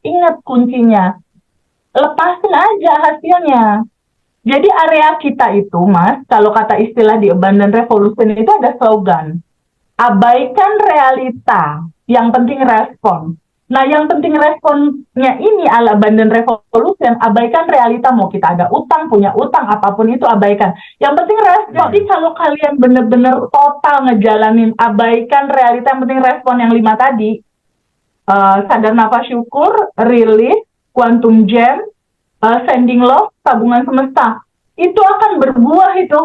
Ingat kuncinya, lepasin aja hasilnya. Jadi area kita itu, Mas, kalau kata istilah di Abundant Revolution itu ada slogan, abaikan realita, yang penting respon. Nah, yang penting responnya ini ala Abundant Revolution, abaikan realita, mau kita ada utang, punya utang, apapun itu abaikan. Yang penting respon. Jadi Iya. kalau kalian bener-bener total ngejalanin abaikan realita, yang penting respon yang 5 tadi, sadar nafas syukur, rilis, quantum jam, sending love, tabungan semesta. Itu akan berbuah itu.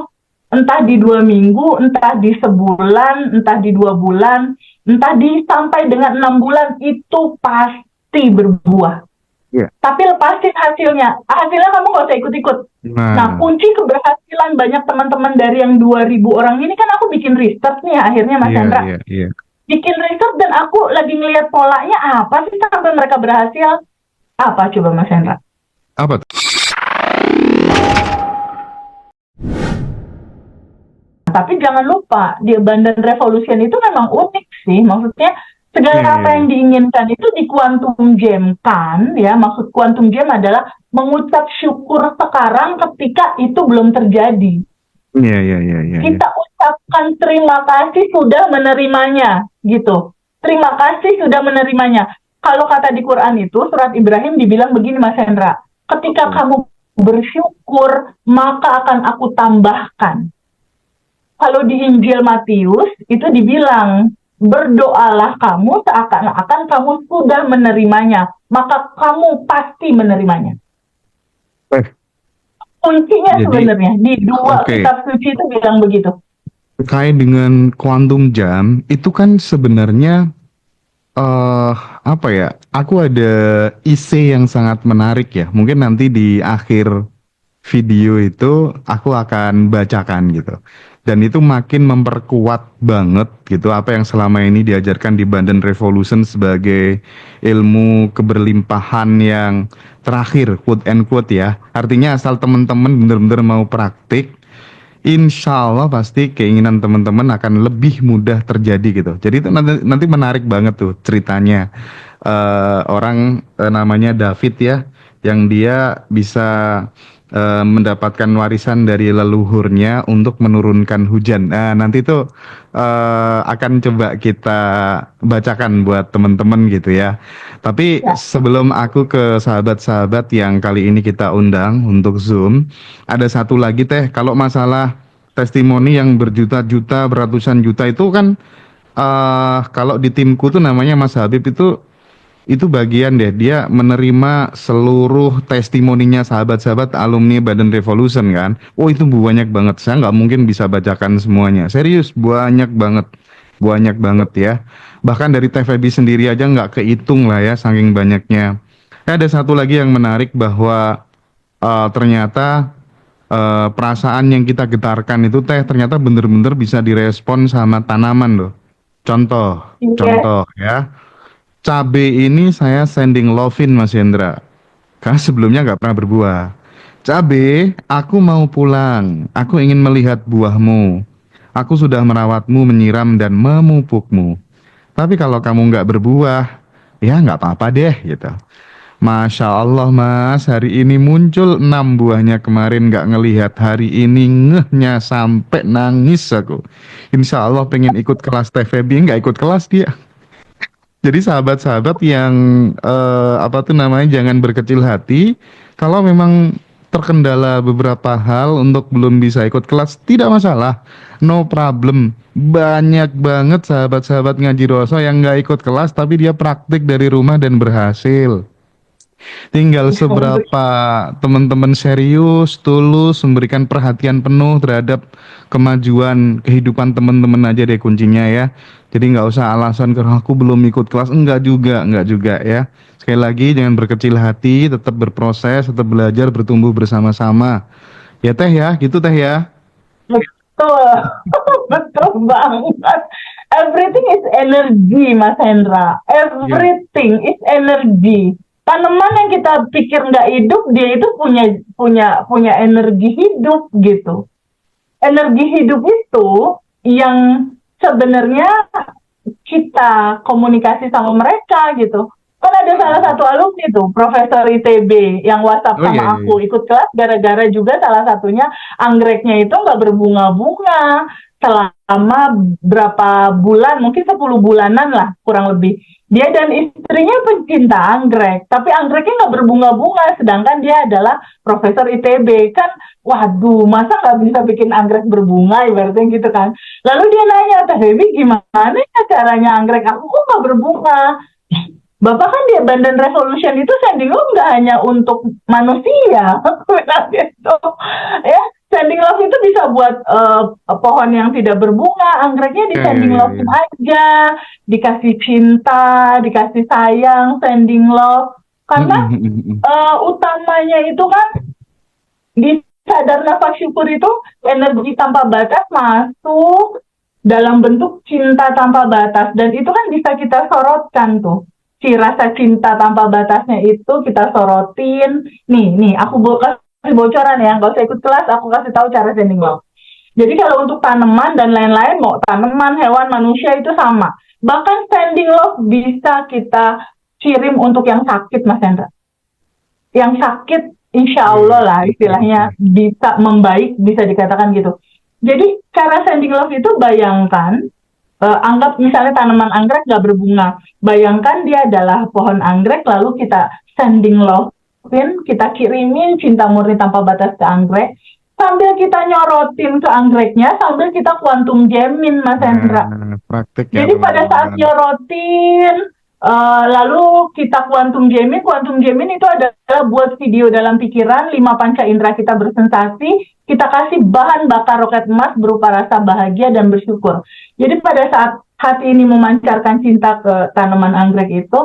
Entah di 2 minggu, entah di sebulan, entah di 2 bulan, entah di sampai dengan 6 bulan, itu pasti berbuah. Iya. Tapi lepasin hasilnya. Hasilnya kamu gak usah ikut-ikut. Nah, Nah, kunci keberhasilan banyak teman-teman dari yang 2.000 orang ini kan aku bikin riset nih akhirnya Mas iya, Hendra. iya, iya. Bikin riset dan aku lagi ngeliat polanya apa sih sampai mereka berhasil. Apa coba Mas Hendra? Apa tuh? Tapi jangan lupa, di Abundant Revolution itu memang unik sih. Maksudnya, segala Iya, iya, apa iya. yang diinginkan itu di quantum jam kan, ya. Maksud quantum jam adalah mengucap syukur sekarang ketika itu belum terjadi. Iya, iya, iya, iya, iya. Kita ucapkan terima kasih sudah menerimanya, gitu. Terima kasih sudah menerimanya. Kalau kata di Quran itu, surat Ibrahim dibilang begini Mas Hendra, ketika Oke. kamu bersyukur, maka akan aku tambahkan. Kalau di Injil Matius itu dibilang, berdoalah kamu seakan-akan kamu sudah menerimanya, maka kamu pasti menerimanya. Eh, Kuncinya jadi sebenarnya di dua oke, kitab suci itu bilang begitu. terkait dengan quantum jam itu kan sebenarnya apa ya? Aku ada ide yang sangat menarik ya. Mungkin nanti di akhir video itu aku akan bacakan gitu. Dan itu makin memperkuat banget gitu apa yang selama ini diajarkan di Bandan Revolution sebagai ilmu keberlimpahan yang terakhir, quote and quote ya. Artinya asal teman-teman benar-benar mau praktik, insya Allah pasti keinginan teman-teman akan lebih mudah terjadi gitu. Jadi itu nanti menarik banget tuh ceritanya. Orang namanya David ya, yang dia bisa mendapatkan warisan dari leluhurnya untuk menurunkan hujan. Nah, nanti tuh akan coba kita bacakan buat teman-teman gitu ya. Tapi Ya, sebelum aku ke sahabat-sahabat yang kali ini kita undang untuk Zoom, ada satu lagi teh, kalau masalah testimoni yang berjuta-juta, beratusan juta itu kan kalau di timku tuh namanya Mas Habib itu bagian deh dia menerima seluruh testimoninya sahabat-sahabat alumni Badan Revolution kan. Oh itu banyak banget. Saya nggak mungkin bisa bacakan semuanya. Serius banyak banget ya. Bahkan dari TVB sendiri aja nggak kehitung lah ya saking banyaknya. Ada satu lagi yang menarik bahwa ternyata perasaan yang kita getarkan itu teh ternyata bener-bener bisa direspon sama tanaman loh. Contoh, iya. contoh ya. Cabe ini saya sending lovin Mas Hendra. Karena sebelumnya nggak pernah berbuah. Cabe, aku mau pulang. Aku ingin melihat buahmu. Aku sudah merawatmu, menyiram dan memupukmu. Tapi kalau kamu nggak berbuah, ya nggak apa-apa deh gitu. Masya Allah mas, hari ini muncul 6 buahnya, kemarin nggak ngelihat, hari ini ngehnya sampai nangis aku. Insya Allah pengen ikut kelas TVB, nggak ikut kelas dia. Jadi sahabat-sahabat yang apa tuh namanya, jangan berkecil hati. Kalau memang terkendala beberapa hal untuk belum bisa ikut kelas, tidak masalah, no problem. Banyak banget sahabat-sahabat ngaji Roso yang nggak ikut kelas tapi dia praktik dari rumah dan berhasil. Tinggal seberapa teman-teman serius, tulus, memberikan perhatian penuh terhadap kemajuan kehidupan teman-teman aja deh kuncinya ya. Jadi nggak usah alasan karena aku belum ikut kelas, enggak juga ya. Sekali lagi jangan berkecil hati, tetap berproses, tetap belajar, bertumbuh bersama-sama. Ya teh ya, gitu teh ya. Betul, betul banget. Everything is energy, Mas Hendra. Iya. Everything is energy. Tanaman yang kita pikir nggak hidup, dia itu punya punya punya energi hidup gitu. Energi hidup itu yang sebenarnya kita komunikasi sama mereka gitu. Kan ada salah satu alumni tuh, Profesor ITB, yang WhatsApp Oh iya sama iya iya. aku, ikut kelas gara-gara juga salah satunya anggreknya itu nggak berbunga-bunga selama berapa bulan, mungkin 10 bulanan lah kurang lebih. Dia dan istrinya pencinta anggrek, tapi anggreknya nggak berbunga-bunga, sedangkan dia adalah Profesor ITB. Kan, waduh, masa nggak bisa bikin anggrek berbunga, ibaratnya gitu kan. Lalu dia nanya, Teh Baby gimana ya caranya anggrek aku kok nggak berbunga? Bapak kan di Abandon Revolution itu sending love nggak hanya untuk manusia, aku bilang gitu. Ya, sending love itu bisa buat pohon yang tidak berbunga, anggreknya di Iya iya sending iya iya. love aja, dikasih cinta, dikasih sayang, sending love. Karena Mm, mm, mm, mm. utamanya itu kan di sadar nafas syukur itu energi tanpa batas masuk dalam bentuk cinta tanpa batas, dan itu kan bisa kita sorotkan tuh, si rasa cinta tanpa batasnya itu kita sorotin. Nih aku kasih bocoran ya, nggak usah ikut kelas, aku kasih tahu cara sending love. Jadi kalau untuk tanaman dan lain-lain, mau tanaman, hewan, manusia itu sama. Bahkan sending love bisa kita kirim untuk yang sakit, Mas Hendra. Yang sakit, insya Oke Allah lah oke oke. istilahnya bisa membaik, bisa dikatakan gitu. Jadi cara sending love itu, bayangkan, anggap misalnya tanaman anggrek gak berbunga. Bayangkan dia adalah pohon anggrek, lalu kita sending love-in, kita kirimin cinta murni tanpa batas ke anggrek, sambil kita nyorotin ke anggreknya, sambil kita kuantum jamin, Mas Hendra. Nah, praktik ya Jadi pada saat teman-teman. nyorotin, lalu kita kuantum jamin itu adalah buat video dalam pikiran, lima panca indera kita bersensasi, kita kasih bahan bakar roket emas berupa rasa bahagia dan bersyukur. Jadi pada saat hati ini memancarkan cinta ke tanaman anggrek itu,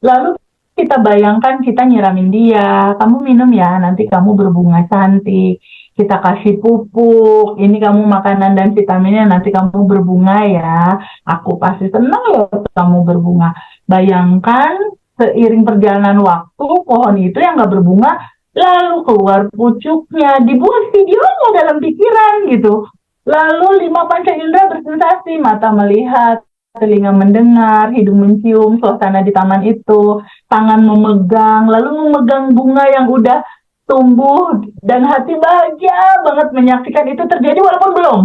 lalu kita bayangkan kita nyiramin dia, kamu minum ya, nanti kamu berbunga cantik. Kita kasih pupuk, ini kamu makanan dan vitaminnya, nanti kamu berbunga ya. Aku pasti senang loh kamu berbunga. Bayangkan seiring perjalanan waktu, pohon itu yang nggak berbunga, lalu keluar pucuknya, dibuat videonya dalam pikiran gitu. Lalu lima panca indera bersensasi, mata melihat, telinga mendengar, hidung mencium, suasana di taman itu, tangan memegang, lalu memegang bunga yang udah tumbuh, dan hati bahagia banget menyaksikan itu terjadi walaupun belum.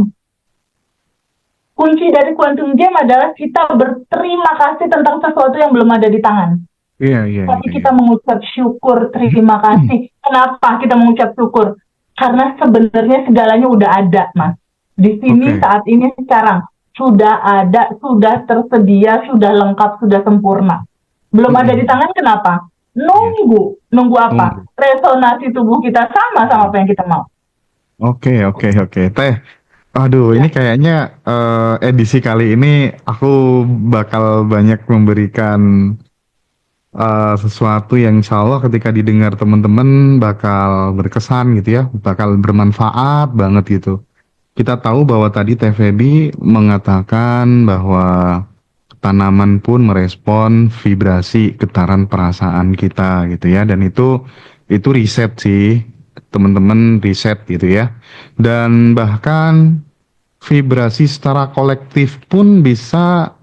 Kunci dari quantum gem adalah kita berterima kasih tentang sesuatu yang belum ada di tangan. Iya iya Tapi iya iya. kita mengucap syukur, terima kasih. Kenapa kita mengucap syukur? Karena sebenarnya segalanya udah ada, Mas. Di sini, Oke. saat ini, sekarang. Sudah ada, sudah tersedia, sudah lengkap, sudah sempurna. Belum Mm, ada di mm. tangan, kenapa? Iya, Nunggu. Nunggu apa? tunggu. Resonasi tubuh kita sama apa yang kita mau. Oke oke oke. Teh, aduh ini Ya, kayaknya edisi kali ini aku bakal banyak memberikan sesuatu yang insya Allah ketika didengar teman-teman bakal berkesan gitu ya, bakal bermanfaat banget gitu. Kita tahu bahwa tadi Teh Feby mengatakan bahwa tanaman pun merespon vibrasi getaran perasaan kita gitu ya, dan itu riset sih, teman-teman, riset gitu ya. Dan bahkan vibrasi secara kolektif pun bisa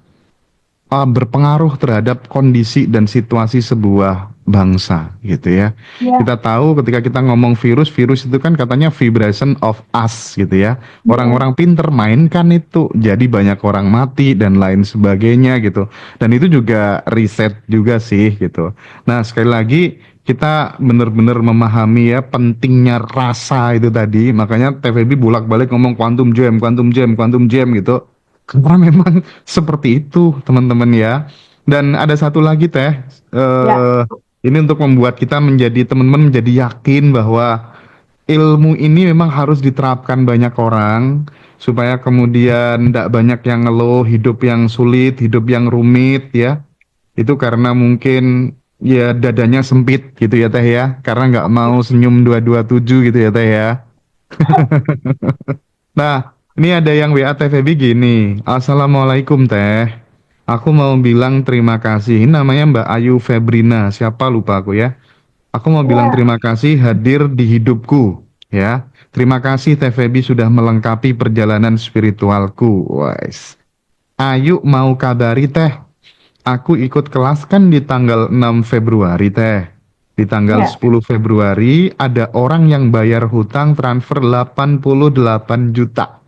berpengaruh terhadap kondisi dan situasi sebuah bangsa gitu ya. ya, Kita tahu ketika kita ngomong virus, virus itu kan katanya vibration of us gitu ya. ya. Orang-orang pinter mainkan itu, jadi banyak orang mati dan lain sebagainya gitu. Dan itu juga riset juga sih gitu. Nah, sekali lagi kita benar-benar memahami ya pentingnya rasa itu tadi. Makanya TVB bolak-balik ngomong quantum jam, quantum jam, quantum jam gitu. Karena memang seperti itu, teman-teman ya. Dan ada satu lagi Teh, Ya, eh ini untuk membuat kita menjadi teman-teman menjadi yakin bahwa ilmu ini memang harus diterapkan banyak orang supaya kemudian tidak banyak yang ngeluh hidup yang sulit, hidup yang rumit ya. Itu karena mungkin ya dadanya sempit gitu ya Teh ya, karena nggak mau senyum 227 gitu ya Teh ya. Nah, ini ada yang WA Teh Feby gini. Assalamualaikum Teh. Aku mau bilang terima kasih. Ini namanya Mbak Ayu Febrina. Siapa lupa aku ya. Aku mau bilang ya. terima kasih hadir di hidupku. Ya. Terima kasih Teh Feby sudah melengkapi perjalanan spiritualku. Wais. Ayu mau kabari Teh. aku ikut kelas kan di tanggal 6 Februari teh. Di tanggal Ya. 10 Februari ada orang yang bayar hutang transfer 88 juta.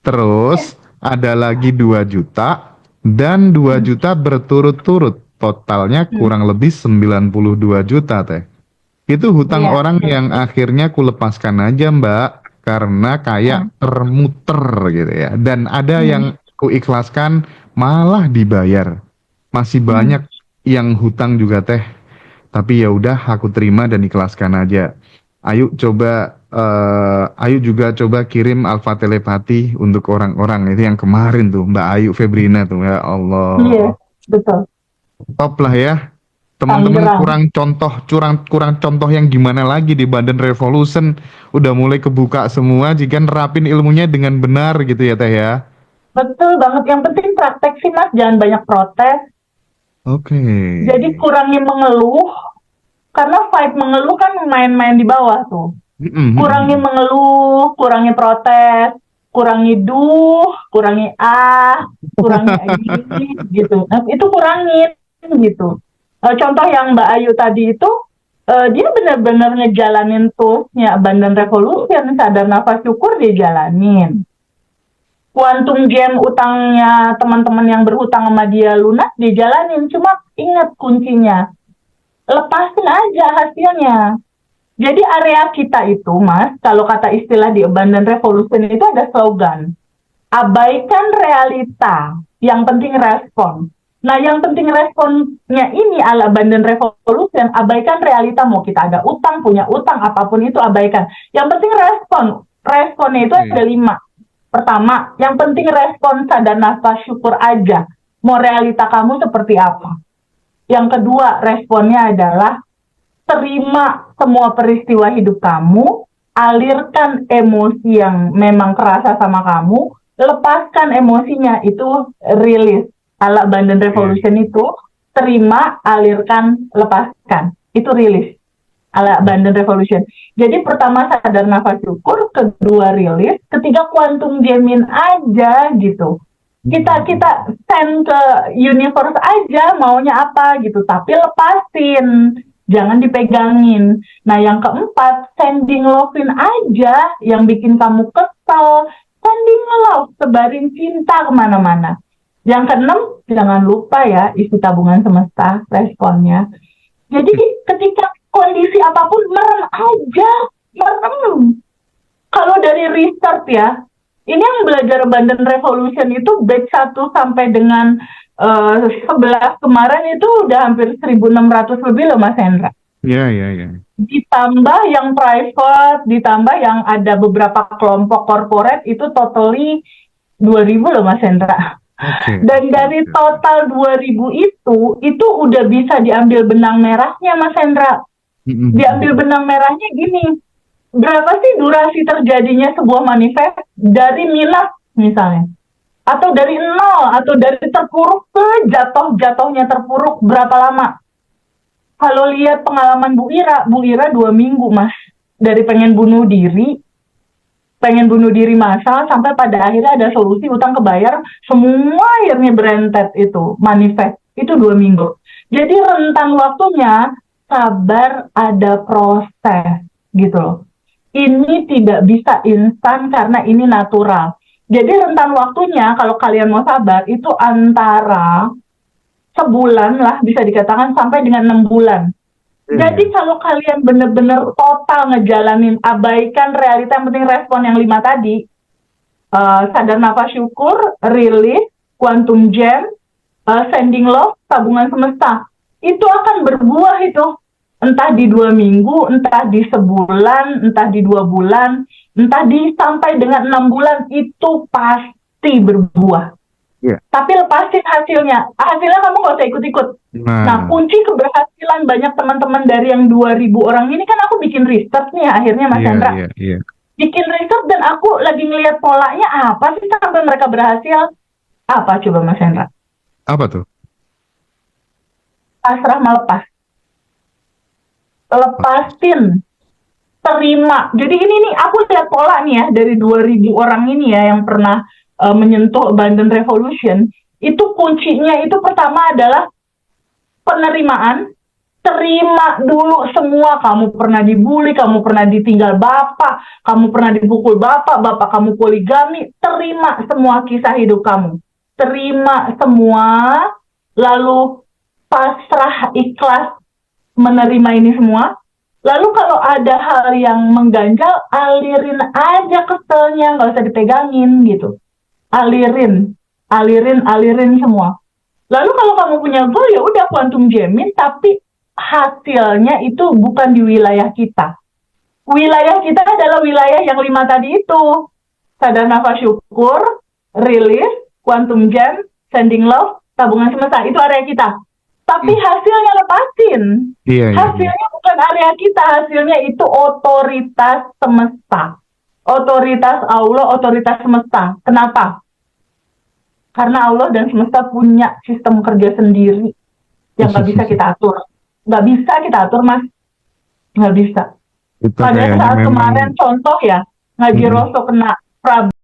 Terus ada lagi 2 juta dan 2 Hmm. juta berturut-turut. Totalnya Hmm. kurang lebih 92 juta teh. Itu hutang Iya. orang yang akhirnya ku lepaskan aja Mbak. Karena Hmm. kayak termuter gitu ya. Dan ada Hmm. yang ku ikhlaskan malah dibayar. Masih Hmm. banyak yang hutang juga teh. Tapi ya udah aku terima dan ikhlaskan aja. Ayo juga coba kirim alfa telepati untuk orang-orang itu yang kemarin tuh Mbak Ayu Febrina tuh ya Iya, Allah. betul. Top lah ya. Teman-teman Tanggerang. kurang contoh yang gimana lagi di Bandan Revolution udah mulai kebuka semua jika nerapin ilmunya dengan benar gitu ya Teh ya. Betul banget. Yang penting praktek sih Mas, jangan banyak protes. Oke. Jadi kurangi mengeluh, karena fight mengeluh kan main-main di bawah tuh. Kurangi Mm-mm. mengeluh, kurangi protes, kurangi kurangi kurangi ini gitu. Nah, itu kurangin gitu. Contoh yang Mbak Ayu tadi itu, dia benar-benar ngejalanin toolsnya Abundant Revolution, sadar nafas syukur dia jalanin. Quantum Gem utangnya teman-teman yang berhutang sama dia lunas dijalanin. Cuma ingat kuncinya, lepasin aja hasilnya. Jadi area kita itu, Mas, kalau kata istilah di Abundant Revolution itu ada slogan. Abaikan realita, yang penting respon. Nah, yang penting responnya ini ala Abundant Revolution, abaikan realita. Mau kita ada utang, punya utang, apapun itu abaikan. Yang penting respon. Responnya itu ada Oke. 5. Pertama, yang penting respon sadar nafas syukur aja. Mau realita kamu seperti apa. Yang kedua, responnya adalah terima semua peristiwa hidup kamu, alirkan emosi yang memang kerasa sama kamu, lepaskan emosinya, itu rilis. Ala Abundant Oke. Revolution itu, terima, alirkan, lepaskan. Itu rilis. Ala Abundant Revolution. Jadi pertama sadar nafas syukur, kedua rilis, ketiga quantum gemin aja gitu. Kita send ke universe aja maunya apa gitu, tapi lepasin, jangan dipegangin. Nah yang keempat, sending lovein aja yang bikin kamu kesel, sending love, sebarin cinta kemana-mana. Yang keenam, jangan lupa ya isi tabungan semesta responnya. Jadi ketika kondisi apapun merem aja, merem. Kalau dari research ya, ini yang belajar Abundant Revolution itu batch 1 sampai dengan 11 kemarin itu udah hampir 1.600 lebih loh Mas Hendra. Ya, ya, ya. Ditambah yang private, ditambah yang ada beberapa kelompok corporate itu totally 2.000 loh Mas Hendra. Oke, Dan oke, dari oke. total 2.000 itu udah bisa diambil benang merahnya Mas Hendra. Diambil Mm-mm. benang merahnya gini, berapa sih durasi terjadinya sebuah manifest dari minus misalnya, atau dari nol, atau dari terpuruk ke jatuhnya terpuruk berapa lama? Kalau lihat pengalaman Bu Ira 2 minggu Mas, dari pengen bunuh diri massal sampai pada akhirnya ada solusi, utang kebayar, semua akhirnya berentet itu manifest itu 2 minggu. Jadi rentan waktunya, sabar, ada proses gitu loh. Ini tidak bisa instan karena ini natural. Jadi rentan waktunya kalau kalian mau sabar itu antara sebulan lah bisa dikatakan sampai dengan 6 bulan. Iya, Jadi iya. kalau kalian bener-bener total ngejalanin, abaikan realita, yang penting respon yang 5 tadi, sadar nafas syukur, rilis, quantum gem, sending love, tabungan semesta. Itu akan berbuah itu. Entah di 2 minggu, entah di sebulan, entah di 2 bulan, entah di sampai dengan 6 bulan, itu pasti berbuah. Iya. Tapi lepasin hasilnya. Hasilnya kamu nggak usah ikut-ikut. Nah, Nah, kunci keberhasilan banyak teman-teman dari yang 2.000 orang ini kan aku bikin riset nih akhirnya Mas iya, Hendra. iya, iya. Bikin riset dan aku lagi ngelihat polanya apa sih sampai mereka berhasil. Apa coba Mas Hendra? Apa tuh? Pasrah melepas. Lepasin. Terima. Jadi ini nih aku lihat pola nih ya dari 2.000 orang ini ya yang pernah menyentuh Abundant Revolution. Itu kuncinya itu pertama adalah penerimaan. Terima dulu semua. Kamu pernah dibully, kamu pernah ditinggal bapak, kamu pernah dipukul bapak, bapak kamu poligami. Terima semua kisah hidup kamu. Terima semua, lalu pasrah, ikhlas menerima ini semua. Lalu kalau ada hal yang mengganjal, alirin aja keselnya, nggak usah dipegangin gitu. Alirin semua. Lalu kalau kamu punya goal, ya udah quantum jamming, tapi hasilnya itu bukan di wilayah kita. Wilayah kita adalah wilayah yang 5 tadi itu. Sadar nafas syukur, release, quantum jam, sending love, tabungan semesta. Itu area kita. Tapi hasilnya lepasin. Iya, iya, iya. Hasilnya bukan area kita. Hasilnya itu otoritas semesta. Otoritas Allah, otoritas semesta. Kenapa? Karena Allah dan semesta punya sistem kerja sendiri yang nggak bisa kita atur. Nggak bisa kita atur, Mas. Nggak bisa. Itu Pada kayaknya saat memang kemarin contoh ya, ngaji Rosso kena Prabu